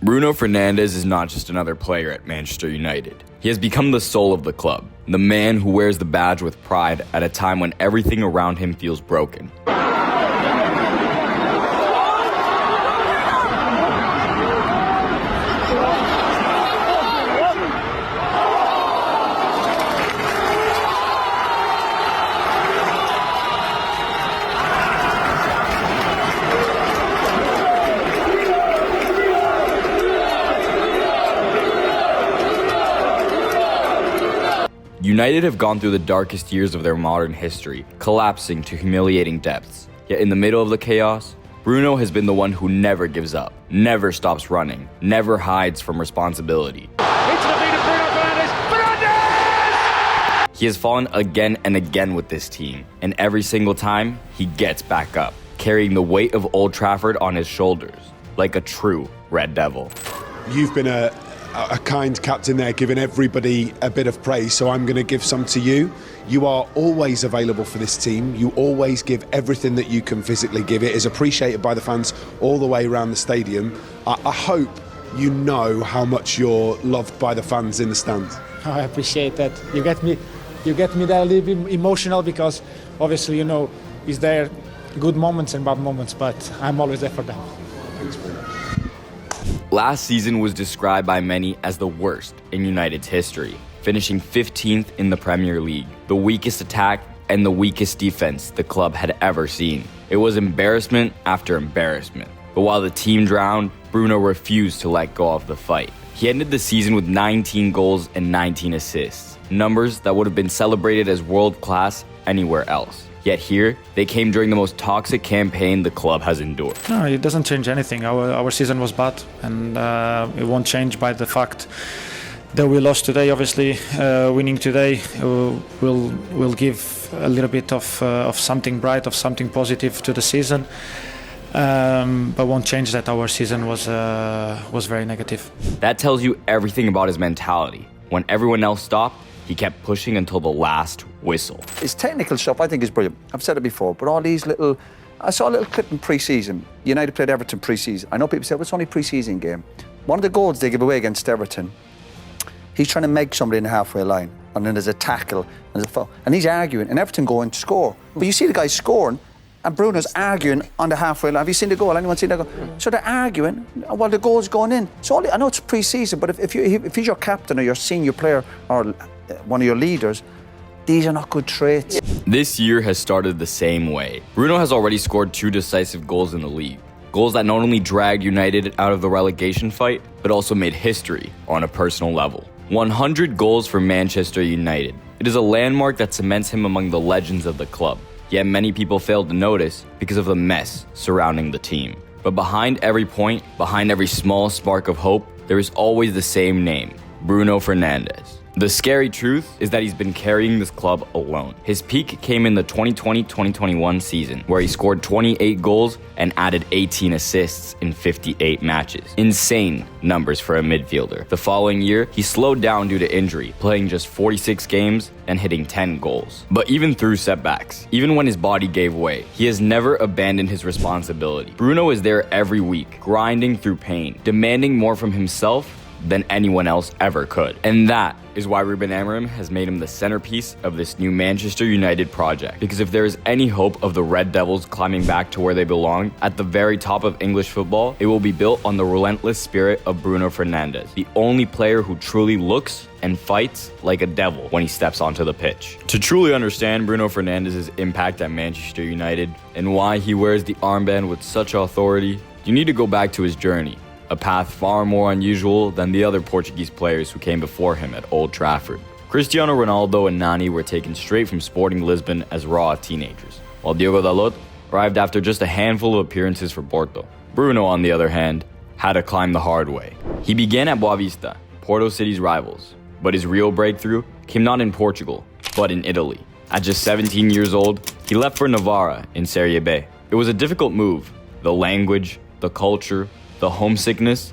Bruno Fernandes is not just another player at Manchester United. He has become the soul of the club, the man who wears the badge with pride at a time when everything around him feels broken. United have gone through the darkest years of their modern history, collapsing to humiliating depths. Yet in the middle of the chaos, Bruno has been the one who never gives up, never stops running, never hides from responsibility. Into the feet of Bruno Fernandes. Fernandes! He has fallen again and again with this team, and every single time, he gets back up, carrying the weight of Old Trafford on his shoulders, like a true Red Devil. You've been a kind captain there, giving everybody a bit of praise, so I'm going to give some to you. You are always available for this team. You always give everything that you can physically give. It is appreciated by the fans all the way around the stadium. I hope you know how much you're loved by the fans in the stands. I appreciate that. You get me there a little bit emotional because obviously, you know, is there good moments and bad moments, but I'm always there for them. Thanks, Bruno. Last season was described by many as the worst in United's history, finishing 15th in the Premier League, the weakest attack and the weakest defense the club had ever seen. It was embarrassment after embarrassment. But while the team drowned, Bruno refused to let go of the fight. He ended the season with 19 goals and 19 assists, numbers that would have been celebrated as world-class anywhere else. Yet here, they came during the most toxic campaign the club has endured. No, it doesn't change anything. Our season was bad, and it won't change by the fact that we lost today. Obviously, winning today will give a little bit of something bright, of something positive to the season, but won't change that our season was very negative. That tells you everything about his mentality. When everyone else stopped, he kept pushing until the last whistle. His technical stuff, I think, is brilliant. I've said it before, but all these little... I saw a little clip in pre-season. United played Everton pre-season. I know people say, well, it's only a pre-season game. One of the goals they give away against Everton, he's trying to make somebody in the halfway line, and then there's a tackle, and there's a foul, and he's arguing, and Everton going to score. But you see the guy scoring, and Bruno's arguing on the halfway line. Have you seen the goal? Anyone seen the goal? So they're arguing while the goal's going in. So I know it's pre-season, but if he's your captain or your senior player or one of your leaders, these are not good traits. This year has started the same way. Bruno has already scored 2 decisive goals in the league. Goals that not only dragged United out of the relegation fight, but also made history on a personal level. 100 goals for Manchester United. It is a landmark that cements him among the legends of the club. Yet many people failed to notice because of the mess surrounding the team. But behind every point, behind every small spark of hope, there is always the same name, Bruno Fernandes. The scary truth is that he's been carrying this club alone. His peak came in the 2020-2021 season, where he scored 28 goals and added 18 assists in 58 matches. Insane numbers for a midfielder. The following year, he slowed down due to injury, playing just 46 games and hitting 10 goals. But even through setbacks, even when his body gave way, he has never abandoned his responsibility. Bruno is there every week, grinding through pain, demanding more from himself than anyone else ever could. And that is why Ruben Amorim has made him the centerpiece of this new Manchester United project. Because if there is any hope of the Red Devils climbing back to where they belong, at the very top of English football, it will be built on the relentless spirit of Bruno Fernandes, the only player who truly looks and fights like a devil when he steps onto the pitch. To truly understand Bruno Fernandes' impact at Manchester United and why he wears the armband with such authority, you need to go back to his journey. A path far more unusual than the other Portuguese players who came before him at Old Trafford. Cristiano Ronaldo and Nani were taken straight from Sporting Lisbon as raw teenagers, while Diogo Dalot arrived after just a handful of appearances for Porto. Bruno, on the other hand, had to climb the hard way. He began at Boavista, Porto City's rivals, but his real breakthrough came not in Portugal, but in Italy. At just 17 years old, he left for Novara in Serie B. It was a difficult move. The language, the culture, the homesickness.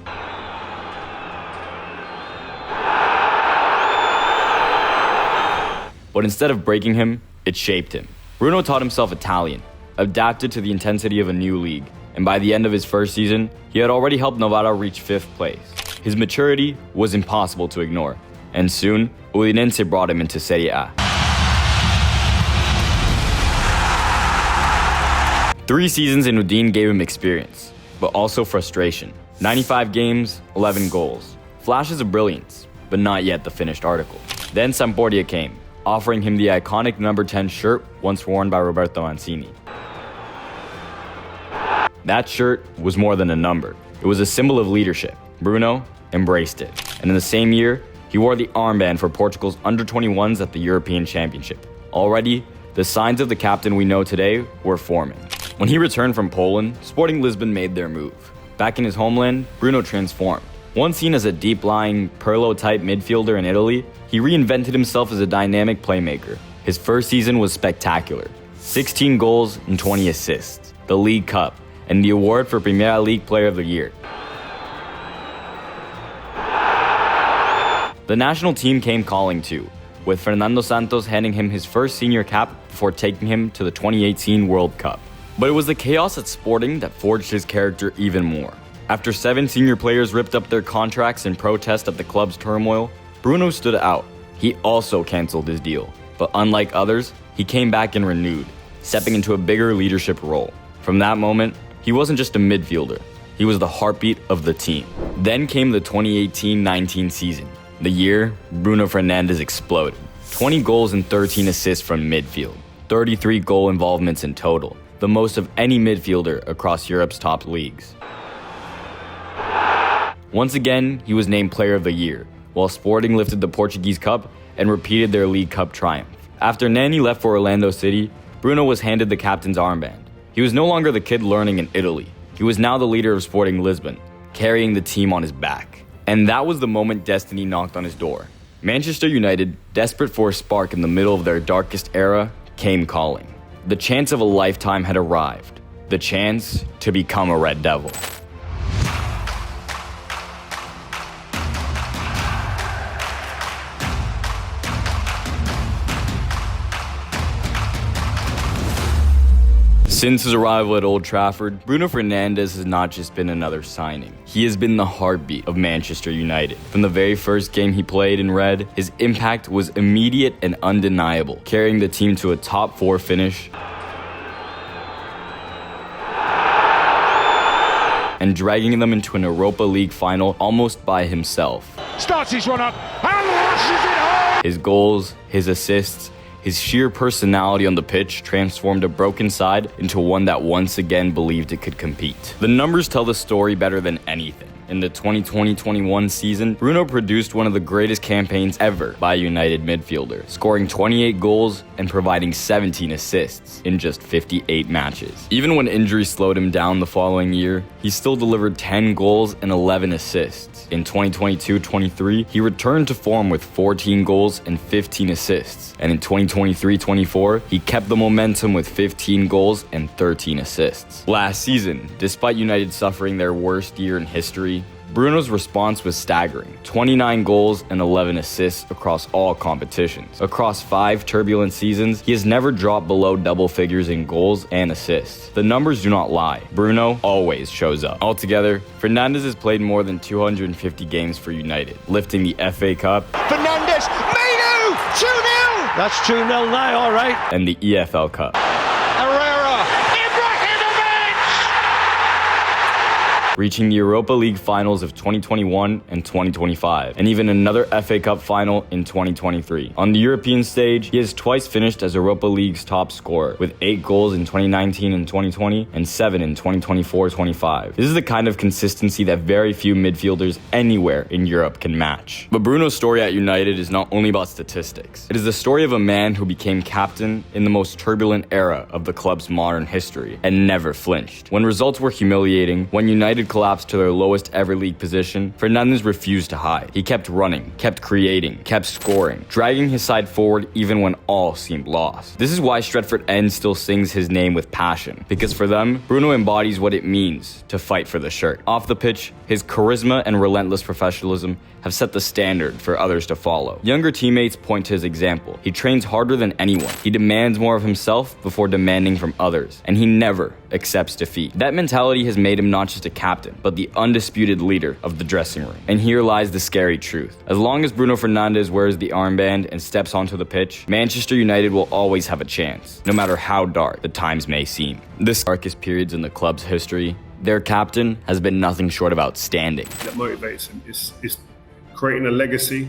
But instead of breaking him, it shaped him. Bruno taught himself Italian, adapted to the intensity of a new league, and by the end of his first season, he had already helped Novara reach 5th place. His maturity was impossible to ignore, and soon, Udinese brought him into Serie A. 3 seasons in Udine gave him experience, but also frustration. 95 games, 11 goals. Flashes of brilliance, but not yet the finished article. Then Sampdoria came, offering him the iconic number 10 shirt once worn by Roberto Mancini. That shirt was more than a number. It was a symbol of leadership. Bruno embraced it. And in the same year, he wore the armband for Portugal's under-21s at the European Championship. Already, the signs of the captain we know today were forming. When he returned from Poland, Sporting Lisbon made their move. Back in his homeland, Bruno transformed. Once seen as a deep-lying, Pirlo-type midfielder in Italy, he reinvented himself as a dynamic playmaker. His first season was spectacular. 16 goals and 20 assists, the League Cup, and the award for Premier League Player of the Year. The national team came calling too, with Fernando Santos handing him his first senior cap before taking him to the 2018 World Cup. But it was the chaos at Sporting that forged his character even more. After 7 senior players ripped up their contracts in protest at the club's turmoil, Bruno stood out. He also canceled his deal, but unlike others, he came back and renewed, stepping into a bigger leadership role. From that moment, he wasn't just a midfielder, he was the heartbeat of the team. Then came the 2018-19 season, the year Bruno Fernandes exploded. 20 goals and 13 assists from midfield, 33 goal involvements in total, the most of any midfielder across Europe's top leagues. Once again, he was named Player of the Year, while Sporting lifted the Portuguese Cup and repeated their League Cup triumph. After Nani left for Orlando City, Bruno was handed the captain's armband. He was no longer the kid learning in Italy. He was now the leader of Sporting Lisbon, carrying the team on his back. And that was the moment destiny knocked on his door. Manchester United, desperate for a spark in the middle of their darkest era, came calling. The chance of a lifetime had arrived. The chance to become a Red Devil. Since his arrival at Old Trafford, Bruno Fernandes has not just been another signing. He has been the heartbeat of Manchester United. From the very first game he played in red, his impact was immediate and undeniable, carrying the team to a top 4 finish and dragging them into an Europa League final almost by himself. Starts his run up and rushes it home. His goals, his assists, his sheer personality on the pitch transformed a broken side into one that once again believed it could compete. The numbers tell the story better than anything. In the 2020-21 season, Bruno produced one of the greatest campaigns ever by a United midfielder, scoring 28 goals and providing 17 assists in just 58 matches. Even when injuries slowed him down the following year, he still delivered 10 goals and 11 assists. In 2022-23, he returned to form with 14 goals and 15 assists. And in 2023-24, he kept the momentum with 15 goals and 13 assists. Last season, despite United suffering their worst year in history, Bruno's response was staggering. 29 goals and 11 assists across all competitions. Across 5 turbulent seasons, he has never dropped below double figures in goals and assists. The numbers do not lie. Bruno always shows up. Altogether, Fernandes has played more than 250 games for United, lifting the FA Cup, Fernandes, Manu, 2-0. That's 2-0 now, all right. and the EFL Cup. Herrera, Ibrahimovic. Reaching the Europa League finals of 2021 and 2025, and even another FA Cup final in 2023. On the European stage, he has twice finished as Europa League's top scorer, with 8 goals in 2019 and 2020, and 7 in 2024-25. This is the kind of consistency that very few midfielders anywhere in Europe can match. But Bruno's story at United is not only about statistics. It is the story of a man who became captain in the most turbulent era of the club's modern history, and never flinched. When results were humiliating, when United collapsed to their lowest ever league position, Fernandes refused to hide. He kept running, kept creating, kept scoring, dragging his side forward even when all seemed lost. This is why Stretford End still sings his name with passion, because for them, Bruno embodies what it means to fight for the shirt. Off the pitch, his charisma and relentless professionalism have set the standard for others to follow. Younger teammates point to his example. He trains harder than anyone. He demands more of himself before demanding from others. And he never accepts defeat. That mentality has made him not just a captain, but the undisputed leader of the dressing room. And here lies the scary truth. As long as Bruno Fernandes wears the armband and steps onto the pitch, Manchester United will always have a chance, no matter how dark the times may seem. The darkest periods in the club's history, their captain has been nothing short of outstanding. That motivates him is creating a legacy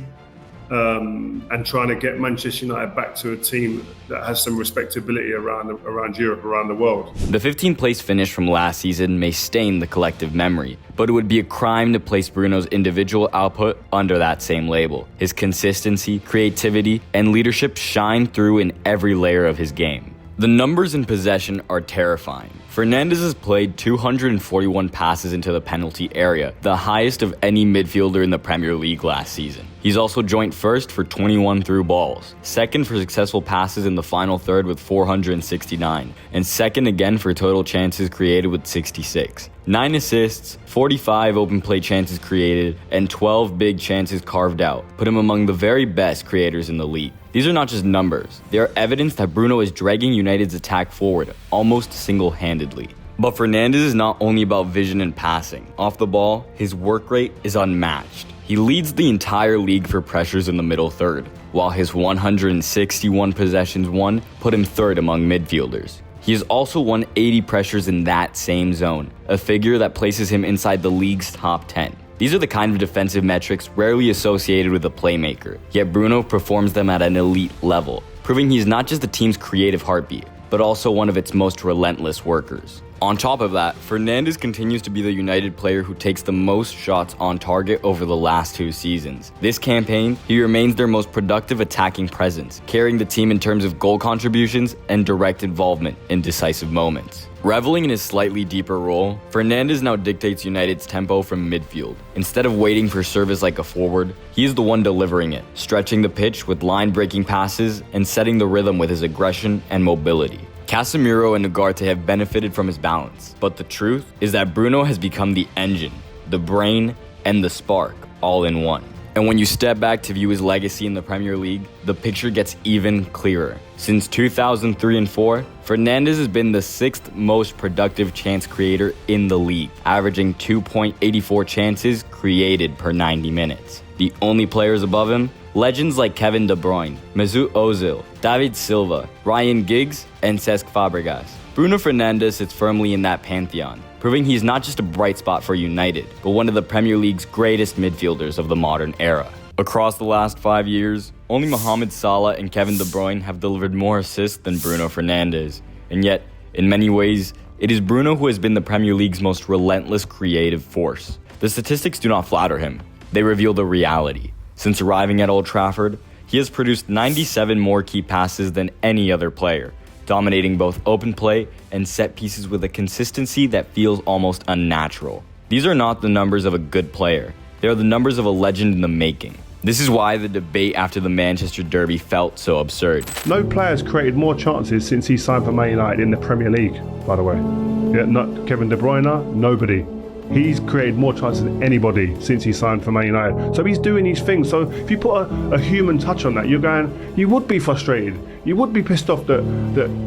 and trying to get Manchester United back to a team that has some respectability around Europe, around the world. The 15th place finish from last season may stain the collective memory, but it would be a crime to place Bruno's individual output under that same label. His consistency, creativity, and leadership shine through in every layer of his game. The numbers in possession are terrifying. Fernandes has played 241 passes into the penalty area, the highest of any midfielder in the Premier League last season. He's also joint first for 21 through balls, second for successful passes in the final third with 469, and second again for total chances created with 66. 9 assists, 45 open play chances created, and 12 big chances carved out put him among the very best creators in the league. These are not just numbers, they are evidence that Bruno is dragging United's attack forward almost single-handedly. But Fernandes is not only about vision and passing. Off the ball, his work rate is unmatched. He leads the entire league for pressures in the middle third, while his 161 possessions won put him third among midfielders. He has also won 80 pressures in that same zone, a figure that places him inside the league's top 10. These are the kind of defensive metrics rarely associated with a playmaker, yet Bruno performs them at an elite level, proving he's not just the team's creative heartbeat, but also one of its most relentless workers. On top of that, Fernandes continues to be the United player who takes the most shots on target over the last 2 seasons. This campaign, he remains their most productive attacking presence, carrying the team in terms of goal contributions and direct involvement in decisive moments. Reveling in his slightly deeper role, Fernandes now dictates United's tempo from midfield. Instead of waiting for service like a forward, he is the one delivering it, stretching the pitch with line-breaking passes and setting the rhythm with his aggression and mobility. Casemiro and Ugarte have benefited from his balance, but the truth is that Bruno has become the engine, the brain, and the spark all in one. And when you step back to view his legacy in the Premier League, the picture gets even clearer. Since 2003 and 4, Fernandes has been the 6th most productive chance creator in the league, averaging 2.84 chances created per 90 minutes. The only players above him, legends like Kevin De Bruyne, Mesut Ozil, David Silva, Ryan Giggs, and Cesc Fabregas. Bruno Fernandes sits firmly in that pantheon, proving he's not just a bright spot for United, but one of the Premier League's greatest midfielders of the modern era. Across the last 5 years, only Mohamed Salah and Kevin De Bruyne have delivered more assists than Bruno Fernandes, and yet, in many ways, it is Bruno who has been the Premier League's most relentless creative force. The statistics do not flatter him, they reveal the reality. Since arriving at Old Trafford, he has produced 97 more key passes than any other player, dominating both open play and set pieces with a consistency that feels almost unnatural. These are not the numbers of a good player, they are the numbers of a legend in the making. This is why the debate after the Manchester Derby felt so absurd. No player's created more chances since he signed for Man United in the Premier League, by the way. Yeah, not Kevin De Bruyne, nobody. He's created more chances than anybody since he signed for Man United. So he's doing these things. So if you put a human touch on that, you would be frustrated. You would be pissed off that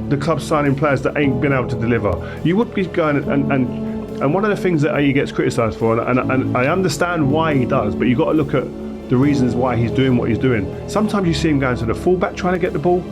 the club's signing players that ain't been able to deliver. You would be going and one of the things that he gets criticised for, and I understand why he does, but you've got to look at the reasons why he's doing what he's doing. Sometimes you see him going to the fullback trying to get the ball.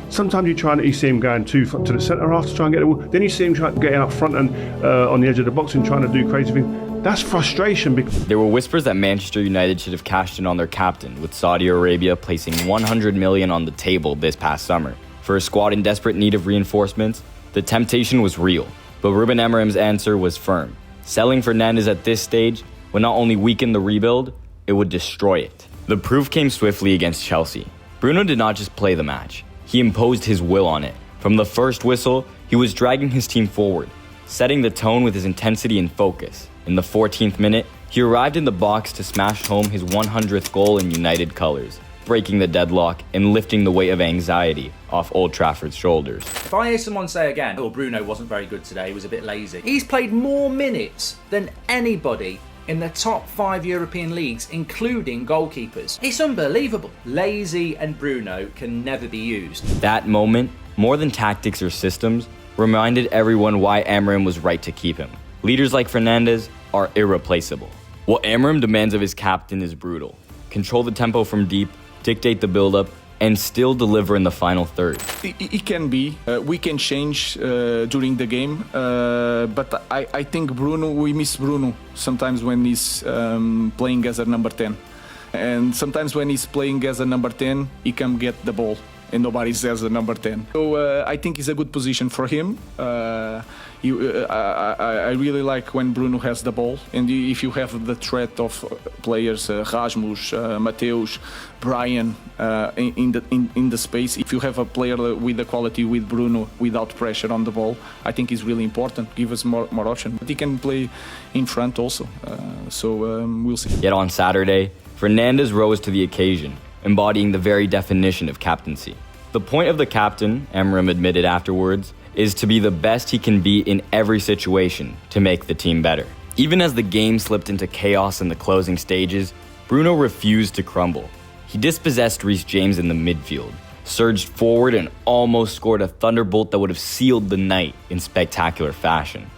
Sometimes you see him going to the centre half to try and get the ball. Then you see him getting up front and on the edge of the box and trying to do crazy things. That's frustration. There were whispers that Manchester United should have cashed in on their captain, with Saudi Arabia placing $100 million on the table this past summer. For a squad in desperate need of reinforcements, the temptation was real, but Ruben Amorim's answer was firm. Selling Fernandes at this stage would not only weaken the rebuild, it would destroy it. The proof came swiftly against Chelsea. Bruno did not just play the match. He imposed his will on it. From the first whistle, he was dragging his team forward, setting the tone with his intensity and focus. In the 14th minute, he arrived in the box to smash home his 100th goal in United colours, breaking the deadlock and lifting the weight of anxiety off Old Trafford's shoulders. If I hear someone say again, oh, Bruno wasn't very good today, he was a bit lazy. He's played more minutes than anybody in the top 5 European leagues, including goalkeepers. It's unbelievable. Lazy and Bruno can never be used. That moment, more than tactics or systems, reminded everyone why Amorim was right to keep him. Leaders like Fernandes are irreplaceable. What Amorim demands of his captain is brutal. Control the tempo from deep, dictate the build-up, and still deliver in the final third. It can be. We can change during the game, but I think Bruno, we miss Bruno sometimes when he's playing as a number 10. And sometimes when he's playing as a number 10, he can get the ball, and nobody says a number 10. So I think it's a good position for him. I really like when Bruno has the ball, and if you have the threat of players, Rasmus, Mateus, Brian in the space, if you have a player with the quality with Bruno without pressure on the ball, I think it's really important. Give us more option. But he can play in front also, so we'll see. Yet on Saturday, Fernandes rose to the occasion, embodying the very definition of captaincy. The point of the captain, Amorim admitted afterwards, is to be the best he can be in every situation to make the team better. Even as the game slipped into chaos in the closing stages, Bruno refused to crumble. He dispossessed Reece James in the midfield, surged forward and almost scored a thunderbolt that would have sealed the night in spectacular fashion.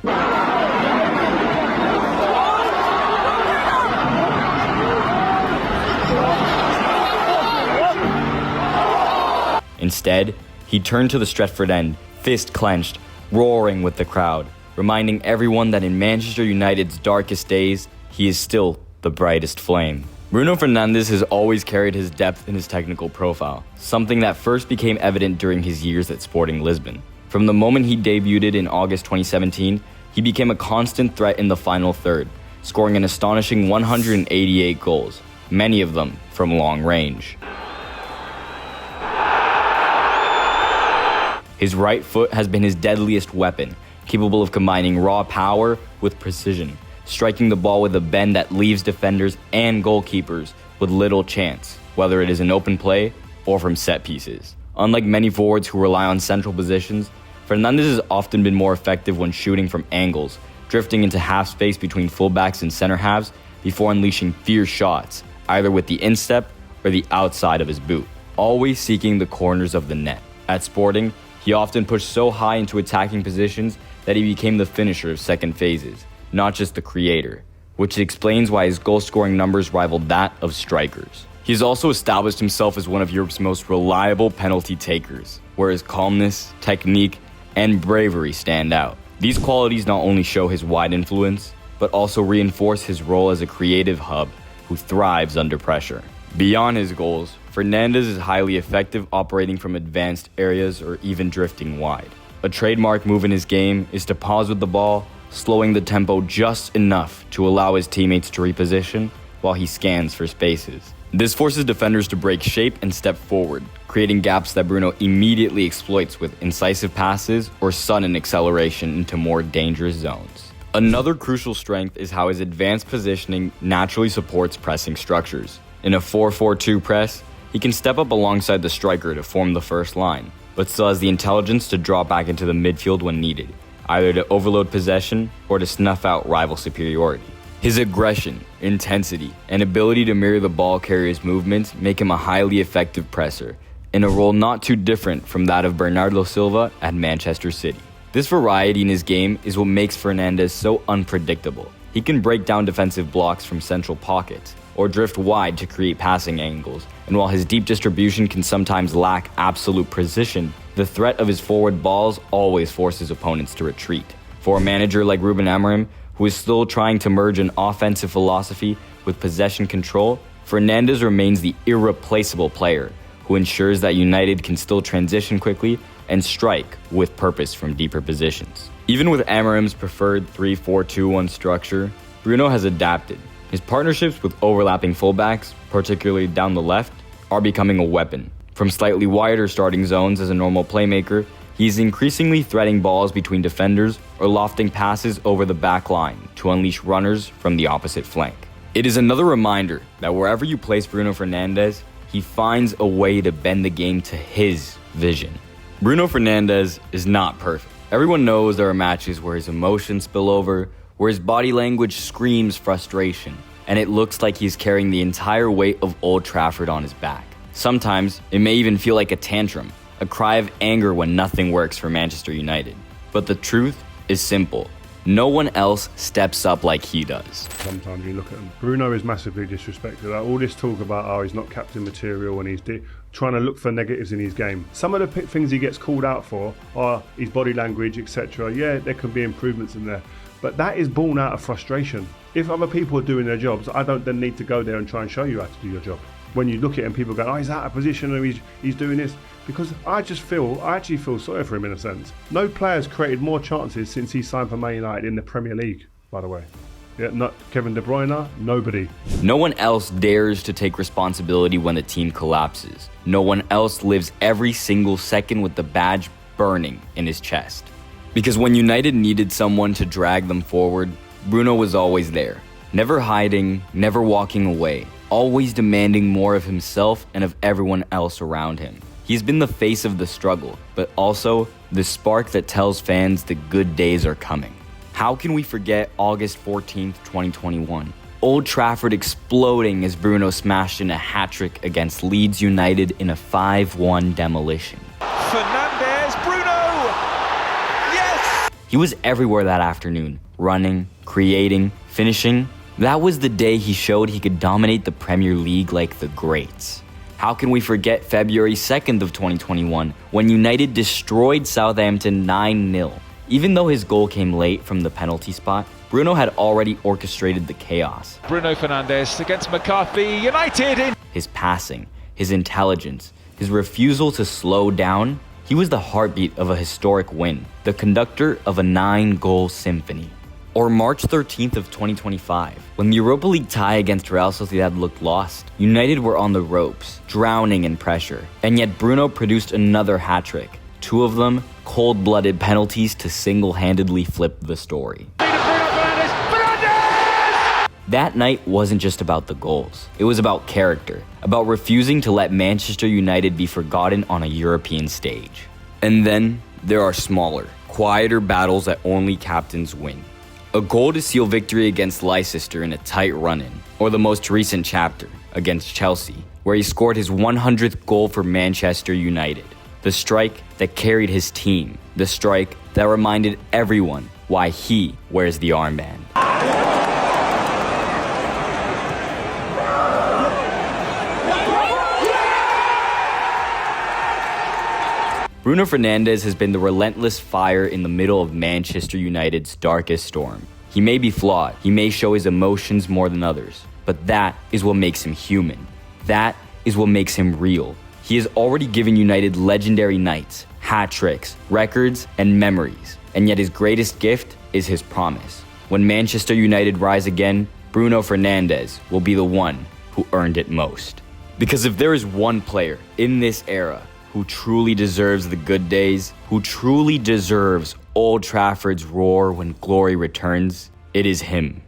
Instead, he turned to the Stretford end, fist clenched, roaring with the crowd, reminding everyone that in Manchester United's darkest days, he is still the brightest flame. Bruno Fernandes has always carried his depth in his technical profile, something that first became evident during his years at Sporting Lisbon. From the moment he debuted in August 2017, he became a constant threat in the final third, scoring an astonishing 188 goals, many of them from long range. His right foot has been his deadliest weapon, capable of combining raw power with precision, striking the ball with a bend that leaves defenders and goalkeepers with little chance, whether it is in open play or from set pieces. Unlike many forwards who rely on central positions, Fernandes has often been more effective when shooting from angles, drifting into half space between fullbacks and center halves before unleashing fierce shots, either with the instep or the outside of his boot, always seeking the corners of the net. At Sporting, he often pushed so high into attacking positions that he became the finisher of second phases, not just the creator, which explains why his goal-scoring numbers rivaled that of strikers. He's also established himself as one of Europe's most reliable penalty takers, where his calmness, technique, and bravery stand out. These qualities not only show his wide influence, but also reinforce his role as a creative hub who thrives under pressure. Beyond his goals, Fernandes is highly effective operating from advanced areas or even drifting wide. A trademark move in his game is to pause with the ball, slowing the tempo just enough to allow his teammates to reposition while he scans for spaces. This forces defenders to break shape and step forward, creating gaps that Bruno immediately exploits with incisive passes or sudden acceleration into more dangerous zones. Another crucial strength is how his advanced positioning naturally supports pressing structures. In a 4-4-2 press, he can step up alongside the striker to form the first line, but still has the intelligence to drop back into the midfield when needed, either to overload possession or to snuff out rival superiority. His aggression, intensity, and ability to mirror the ball carrier's movements make him a highly effective presser, in a role not too different from that of Bernardo Silva at Manchester City. This variety in his game is what makes Fernandes so unpredictable. He can break down defensive blocks from central pockets, or drift wide to create passing angles, and while his deep distribution can sometimes lack absolute precision, the threat of his forward balls always forces opponents to retreat. For a manager like Ruben Amorim, who is still trying to merge an offensive philosophy with possession control, Fernandes remains the irreplaceable player who ensures that United can still transition quickly and strike with purpose from deeper positions. Even with Amorim's preferred 3-4-2-1 structure, Bruno has adapted. His partnerships with overlapping fullbacks, particularly down the left, are becoming a weapon. From slightly wider starting zones as a normal playmaker, he's increasingly threading balls between defenders or lofting passes over the back line to unleash runners from the opposite flank. It is another reminder that wherever you place Bruno Fernandes, he finds a way to bend the game to his vision. Bruno Fernandes is not perfect. Everyone knows there are matches where his emotions spill over, where his body language screams frustration, and it looks like he's carrying the entire weight of Old Trafford on his back. Sometimes, it may even feel like a tantrum, a cry of anger when nothing works for Manchester United. But the truth is simple. No one else steps up like he does. Sometimes you look at him. Bruno is massively disrespected. Like, all this talk about he's not captain material and he's trying to look for negatives in his game. Some of the things he gets called out for are his body language, etc. Yeah, there can be improvements in there. But that is born out of frustration. If other people are doing their jobs, I don't then need to go there and try and show you how to do your job. When you look at it and people go, he's out of position and he's doing this. Because I actually feel sorry for him in a sense. No player's created more chances since he signed for Man United in the Premier League, by the way. Yeah, not Kevin De Bruyne, nobody. No one else dares to take responsibility when the team collapses. No one else lives every single second with the badge burning in his chest. Because when United needed someone to drag them forward, Bruno was always there. Never hiding, never walking away. Always demanding more of himself and of everyone else around him. He's been the face of the struggle, but also the spark that tells fans the good days are coming. How can we forget August 14th, 2021? Old Trafford exploding as Bruno smashed in a hat-trick against Leeds United in a 5-1 demolition. Fernandes, Bruno! Yes! He was everywhere that afternoon, running, creating, finishing. That was the day he showed he could dominate the Premier League like the greats. How can we forget February 2nd of 2021 when United destroyed Southampton 9-0? Even though his goal came late from the penalty spot, Bruno had already orchestrated the chaos. Bruno Fernandes against McCarthy, United in. His passing, his intelligence, his refusal to slow down. He was the heartbeat of a historic win, the conductor of a 9-goal symphony. Or March 13th of 2025, when the Europa League tie against Real Sociedad looked lost, United were on the ropes, drowning in pressure. And yet Bruno produced another hat-trick, 2 of them cold-blooded penalties to single-handedly flip the story. That night wasn't just about the goals. It was about character, about refusing to let Manchester United be forgotten on a European stage. And then there are smaller, quieter battles that only captains win. A goal to seal victory against Leicester in a tight run-in, or the most recent chapter against Chelsea, where he scored his 100th goal for Manchester United. The strike that carried his team, the strike that reminded everyone why he wears the armband. Bruno Fernandes has been the relentless fire in the middle of Manchester United's darkest storm. He may be flawed, he may show his emotions more than others, but that is what makes him human. That is what makes him real. He has already given United legendary nights, hat-tricks, records, and memories, and yet his greatest gift is his promise. When Manchester United rise again, Bruno Fernandes will be the one who earned it most. Because if there is one player in this era who truly deserves the good days, who truly deserves Old Trafford's roar when glory returns, it is him.